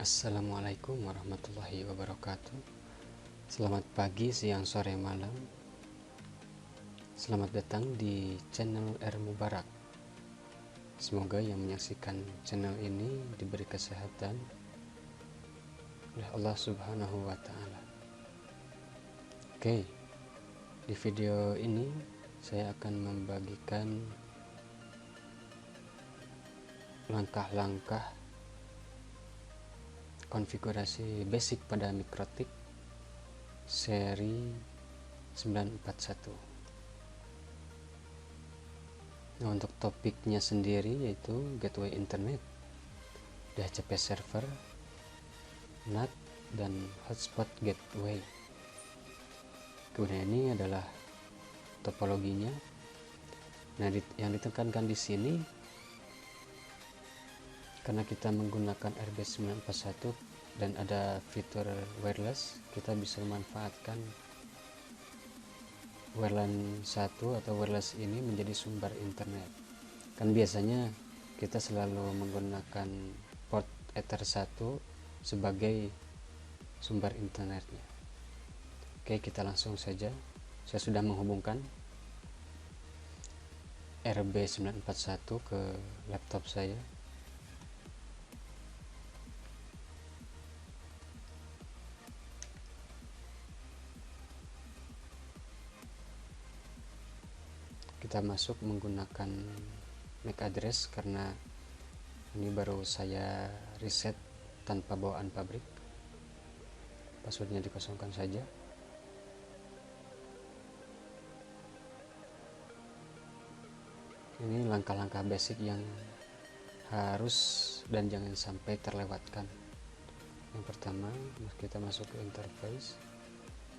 Assalamualaikum warahmatullahi wabarakatuh. Selamat pagi, siang, sore, malam. Selamat datang di channel R Mubarak. Semoga yang menyaksikan channel ini diberi kesehatan oleh Allah Subhanahu wa Ta'ala. Oke, di video ini saya akan membagikan langkah-langkah konfigurasi basic pada Mikrotik seri 941. Nah, untuk topiknya sendiri yaitu gateway internet, DHCP server, NAT, dan hotspot gateway. Kemudian ini adalah topologinya. Nah, yang ditekankan di sini karena kita menggunakan RB941 dan ada fitur wireless, kita bisa memanfaatkan WLAN 1 atau wireless ini menjadi sumber internet. Kan biasanya kita selalu menggunakan port Ether 1 sebagai sumber internetnya. Oke, kita langsung saja. Saya sudah menghubungkan RB941 ke laptop saya. Kita masuk menggunakan MAC address karena ini baru saya reset tanpa bawaan pabrik. Passwordnya dikosongkan saja. Ini langkah-langkah basic yang harus dan jangan sampai terlewatkan. Yang pertama, kita masuk ke interface.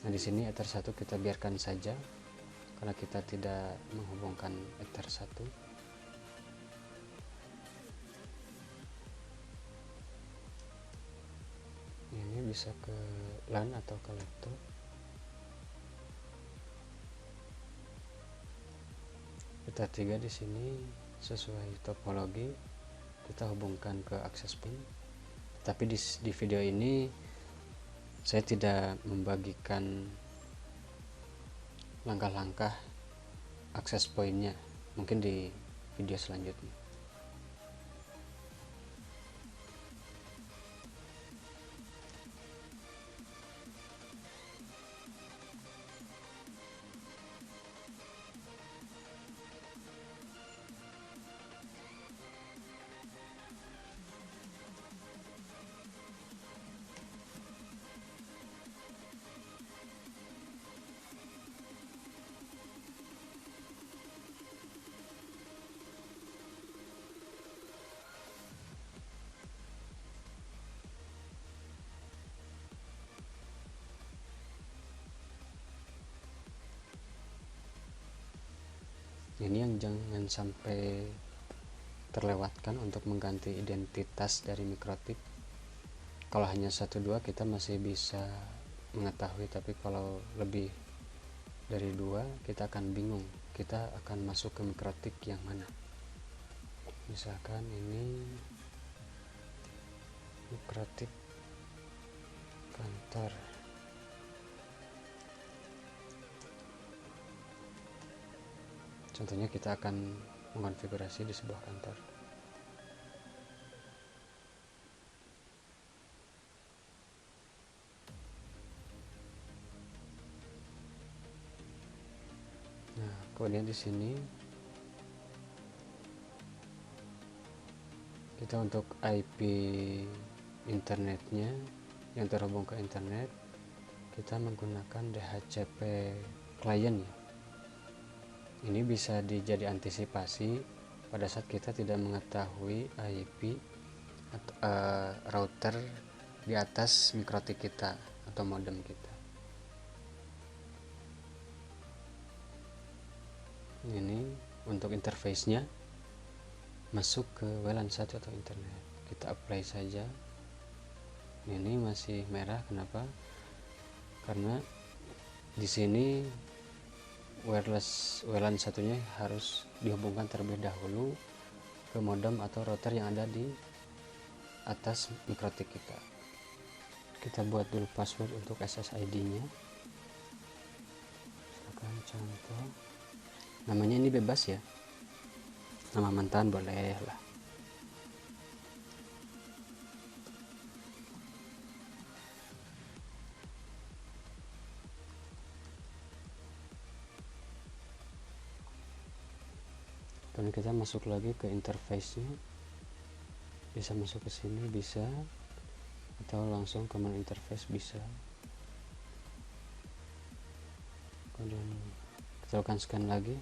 Nah, di sini Ether 1 kita biarkan saja karena kita tidak menghubungkan Ether 1. Ini bisa ke LAN atau ke laptop. Ether 3 di sini sesuai topologi kita hubungkan ke access point. Tapi di video ini saya tidak membagikan langkah-langkah akses pointnya, mungkin di video selanjutnya. Ini yang jangan sampai terlewatkan untuk mengganti identitas dari Mikrotik. Kalau hanya 1-2 kita masih bisa mengetahui, tapi kalau lebih dari 2 kita akan bingung, kita akan masuk ke Mikrotik yang mana. Misalkan ini Mikrotik kantor. Contohnya kita akan mengonfigurasi di sebuah kantor. Nah, kemudian di sini kita untuk IP internetnya yang terhubung ke internet, kita menggunakan DHCP client ya. Ini bisa dijadi antisipasi pada saat kita tidak mengetahui IP atau router di atas Mikrotik kita atau modem kita. Ini untuk interface-nya masuk ke WLAN 1 atau internet. Kita apply saja. Ini masih merah, kenapa? Karena di sini wireless WLAN satunya harus dihubungkan terlebih dahulu ke modem atau router yang ada di atas Mikrotik kita. kita buat dulu password untuk SSID nya. Misalkan contoh namanya ini bebas ya, nama mantan boleh lah. Kemudian kita masuk lagi ke interface-nya, bisa masuk ke sini bisa, atau langsung command interface bisa. Kemudian kita akan scan lagi,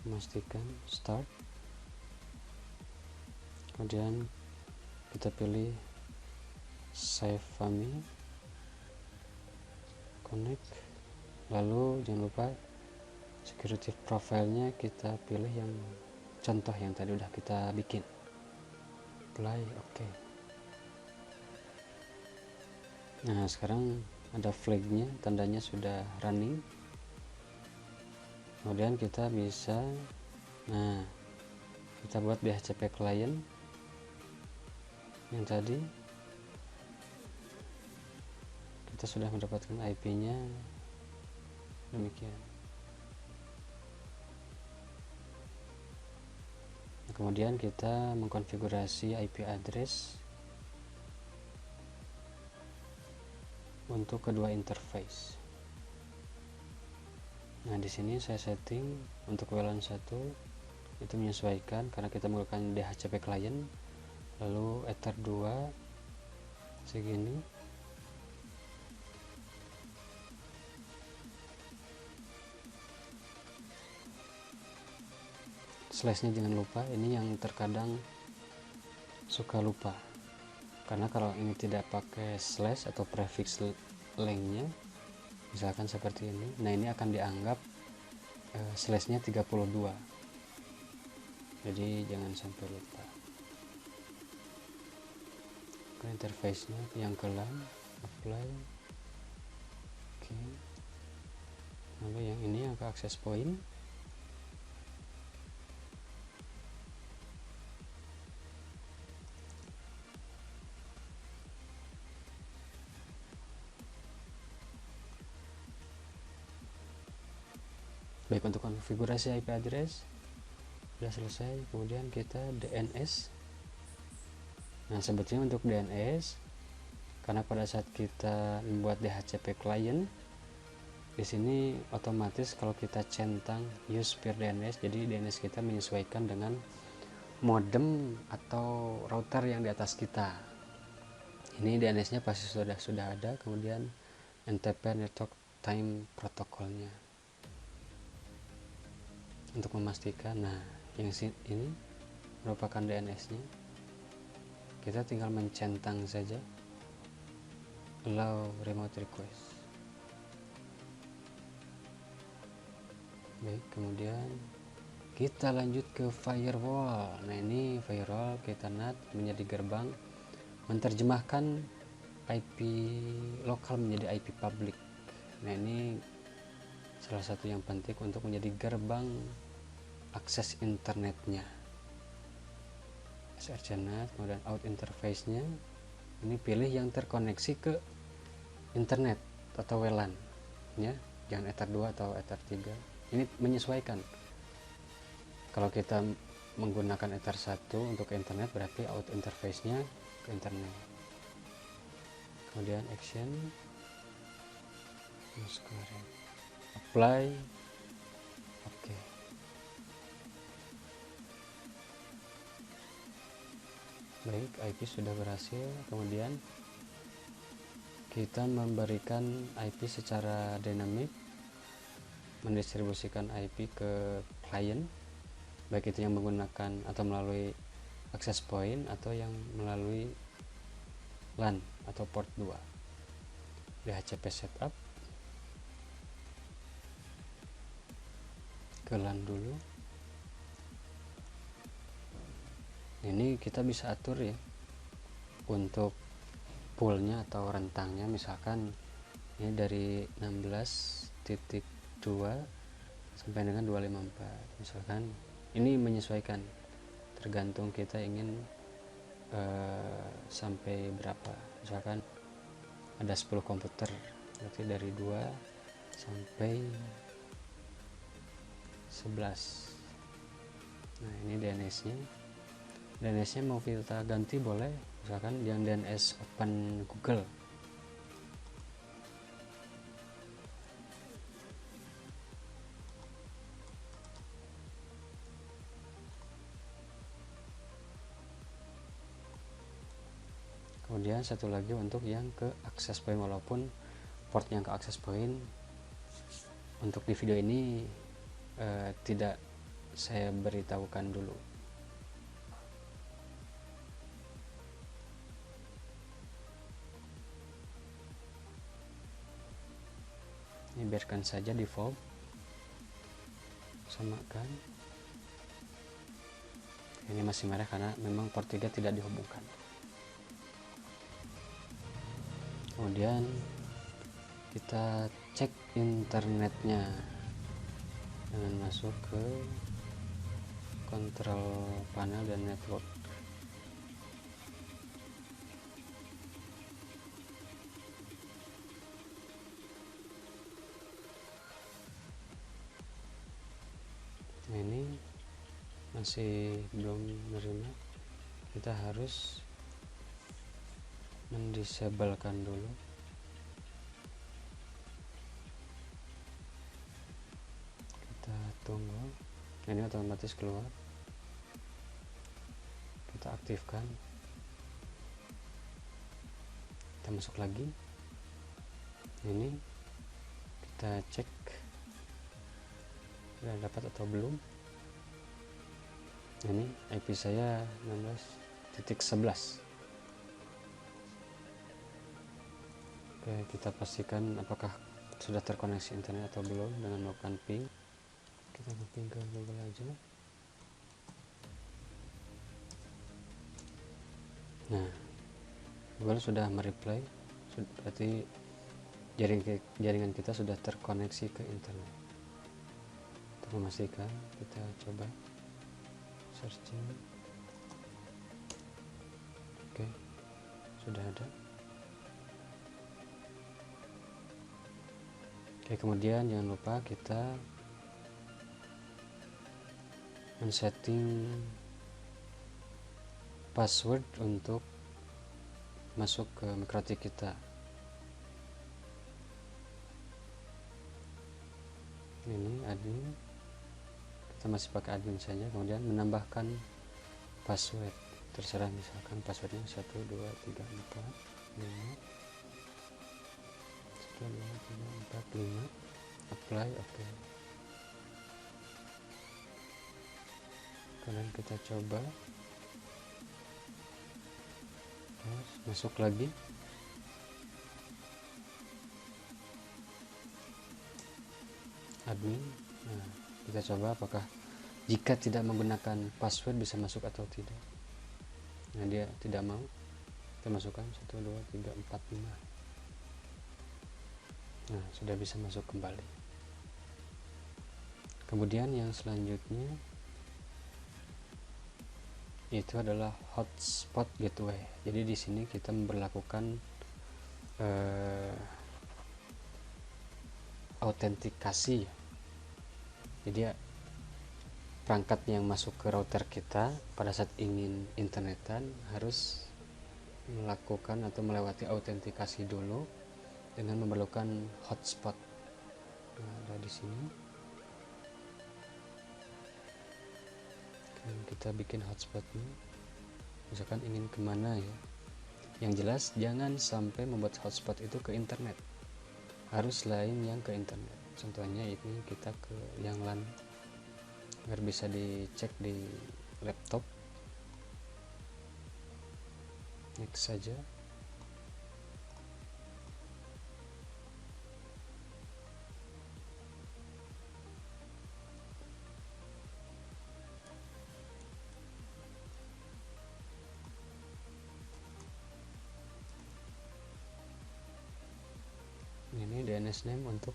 memastikan start. Kemudian kita pilih save file, connect, lalu jangan lupa security profile-nya kita pilih yang contoh yang tadi udah kita bikin, apply, oke. Nah sekarang ada flag-nya, tandanya sudah running. Kemudian kita bisa, nah kita buat DHCP client yang tadi kita sudah mendapatkan IP-nya demikian. Nah, kemudian kita mengkonfigurasi IP address untuk kedua interface. Nah di sini saya setting untuk WLAN 1 itu menyesuaikan karena kita menggunakan DHCP client, lalu Ether 2 segini, slashnya jangan lupa, ini yang terkadang suka lupa karena kalau ini tidak pakai slash atau prefix lengthnya misalkan seperti ini, nah ini akan dianggap slashnya 32, jadi jangan sampai lupa. Ke interface nya yang ke LAN, apply, oke. Lalu yang ini yang ke access point, baik. Untuk konfigurasi IP address sudah selesai. Kemudian kita DNS. Nah sebetulnya untuk DNS, karena pada saat kita membuat DHCP client di sini otomatis kalau kita centang use peer DNS, jadi DNS kita menyesuaikan dengan modem atau router yang di atas kita. Ini DNS-nya pasti sudah ada. Kemudian NTP Network Time protokolnya untuk memastikan. Nah yang ini merupakan DNS-nya. Kita tinggal mencentang saja allow remote request. Baik, kemudian kita lanjut ke firewall. Nah ini firewall kita NAT menjadi gerbang, menerjemahkan IP lokal menjadi IP public. Nah ini salah satu yang penting untuk menjadi gerbang akses internetnya. SRCNet, kemudian out interface-nya ini pilih yang terkoneksi ke internet atau WLAN ya, jangan Ether 2 atau Ether 3. Ini menyesuaikan. Kalau kita menggunakan Ether 1 untuk internet berarti out interface-nya ke internet. Kemudian action, apply, oke. Baik, IP sudah berhasil. Kemudian kita memberikan IP secara dinamik, mendistribusikan IP ke klien, baik itu yang menggunakan atau melalui access point atau yang melalui LAN atau port 2. DHCP setup ke LAN dulu. Ini kita bisa atur ya untuk poolnya atau rentangnya, misalkan ini dari 16.2 sampai dengan 254 misalkan. Ini menyesuaikan tergantung kita ingin sampai berapa, misalkan ada 10 komputer, berarti dari 2 sampai 11. Nah ini DNS nya. DNS nya mau kita ganti boleh, misalkan yang DNS open Google. Kemudian satu lagi untuk yang ke access point, walaupun port yang ke access point untuk di video ini tidak saya beritahukan dulu. Ini biarkan saja default, samakan. Ini masih merah karena memang port 3 tidak dihubungkan. Kemudian kita cek internetnya dengan masuk ke control panel dan network. Nah, ini masih belum menerima, kita harus mendisablekan dulu. Kita tunggu. Nah, ini otomatis keluar. Kita aktifkan. Kita masuk lagi. Ini kita cek sudah dapat atau belum. Ini IP saya 16.11. Oke, kita pastikan apakah sudah terkoneksi internet atau belum dengan melakukan ping. Kita ping ke Google aja. Nah, Google sudah mereply, berarti jaringan kita sudah terkoneksi ke internet. Untuk memastikan, kita coba searching. Oke, sudah ada. Oke, kemudian jangan lupa kita men-setting password untuk masuk ke MikroTik kita. Ini admin, kita masih pakai admin saja. Kemudian menambahkan password, terserah, misalkan passwordnya 1 2 3 4 5 1 2 3 4 5, apply. Oke. Kemudian kita coba terus masuk lagi. Admin. Nah, kita coba apakah jika tidak menggunakan password bisa masuk atau tidak. Nah, dia tidak mau. Kita masukkan 1 2 3 4 5. Nah, sudah bisa masuk kembali. Kemudian yang selanjutnya itu adalah hotspot gateway. Jadi di sini kita memperlakukan autentikasi. Jadi perangkat yang masuk ke router kita pada saat ingin internetan harus melakukan atau melewati autentikasi dulu dengan memerlukan hotspot. Nah, ada di sini. Kita bikin hotspotnya, misalkan ingin kemana ya. Yang jelas jangan sampai membuat hotspot itu ke internet, harus lain yang ke internet. Contohnya ini kita ke yang LAN agar bisa dicek di laptop. Next saja. Ini DNS name untuk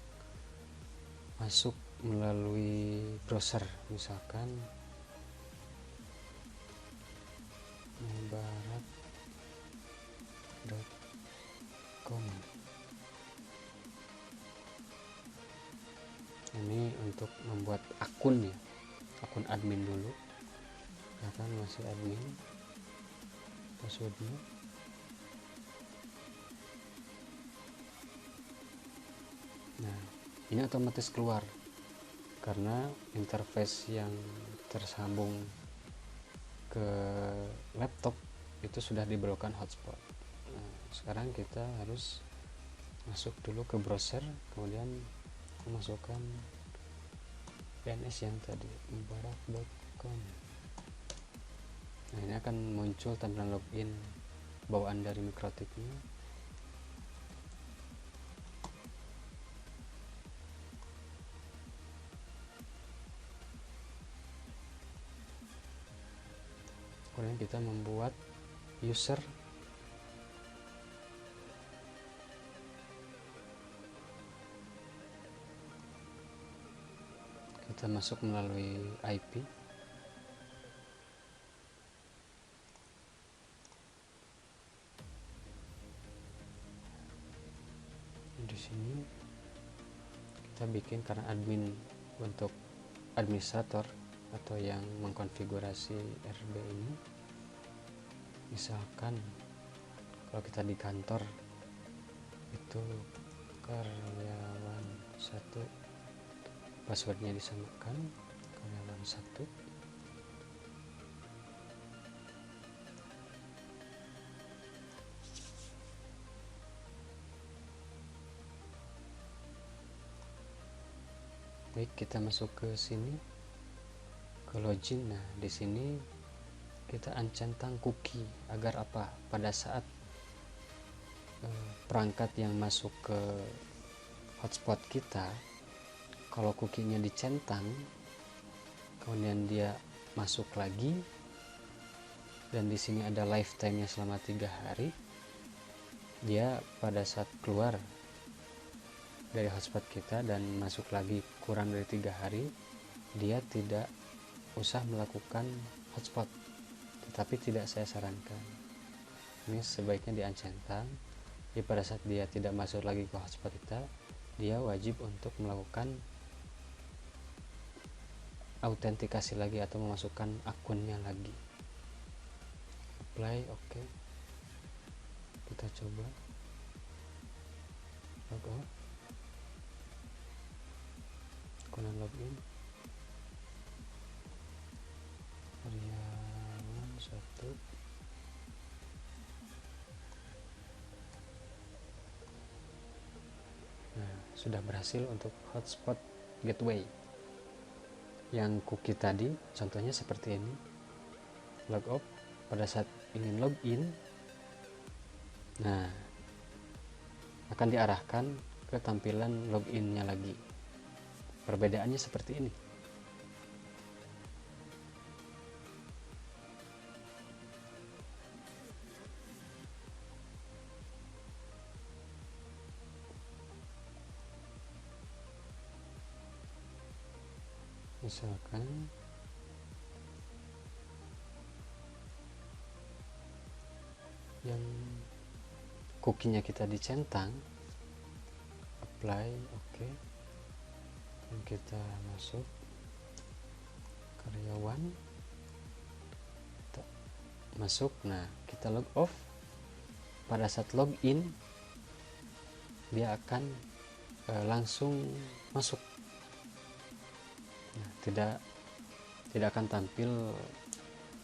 masuk melalui browser, misalkan barat.com. untuk membuat akun ya, akun admin dulu ya kan, masih admin, passwordnya. Nah ini otomatis keluar karena interface yang tersambung ke laptop itu sudah dibelokkan hotspot. Nah, sekarang kita harus masuk dulu ke browser, kemudian memasukkan DNS yang tadi, mubarak.com. Nah ini akan muncul tampilan login bawaan dari Mikrotip-nya. Kemudian kita membuat user, kita masuk melalui IP. Di sini kita bikin karena admin untuk administrator atau yang mengkonfigurasi RB ini. Misalkan kalau kita di kantor itu karyawan 1, passwordnya disamakan karyawan 1. Baik, kita masuk ke sini, ke login. Nah di sini kita centang cookie agar apa, pada saat perangkat yang masuk ke hotspot kita, kalau cookie-nya dicentang kemudian dia masuk lagi dan di sini ada lifetime-nya selama 3 hari, dia pada saat keluar dari hotspot kita dan masuk lagi kurang dari 3 hari, dia tidak usah melakukan hotspot. Tetapi tidak saya sarankan, ini sebaiknya di-uncentang. Jadi pada saat dia tidak masuk lagi ke hotspot kita, dia wajib untuk melakukan autentikasi lagi atau memasukkan akunnya lagi. Apply, oke. Kita coba log out, kemudian login, karyawan 1. Nah sudah berhasil untuk hotspot gateway. Yang cookie tadi contohnya seperti ini, log out pada saat ingin login, nah akan diarahkan ke tampilan loginnya lagi. Perbedaannya seperti ini. Misalkan yang cookie-nya kita dicentang, apply, oke. Dan kita masuk karyawan, kita masuk. Nah kita log off, pada saat login dia akan langsung masuk. Nah, tidak akan tampil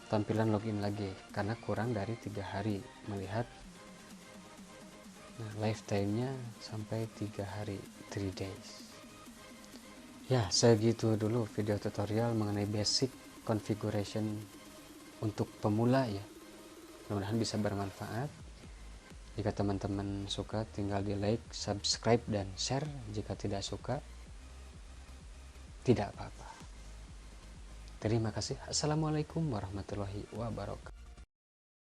tampilan login lagi karena kurang dari 3 hari melihat. Nah lifetime-nya sampai 3 hari, 3 days. Ya segitu dulu video tutorial mengenai basic configuration untuk pemula ya. Mudah-mudahan bisa bermanfaat. Jika teman-teman suka tinggal di like, subscribe, dan share. Jika tidak suka tidak apa-apa. Terima kasih. Assalamualaikum warahmatullahi wabarakatuh.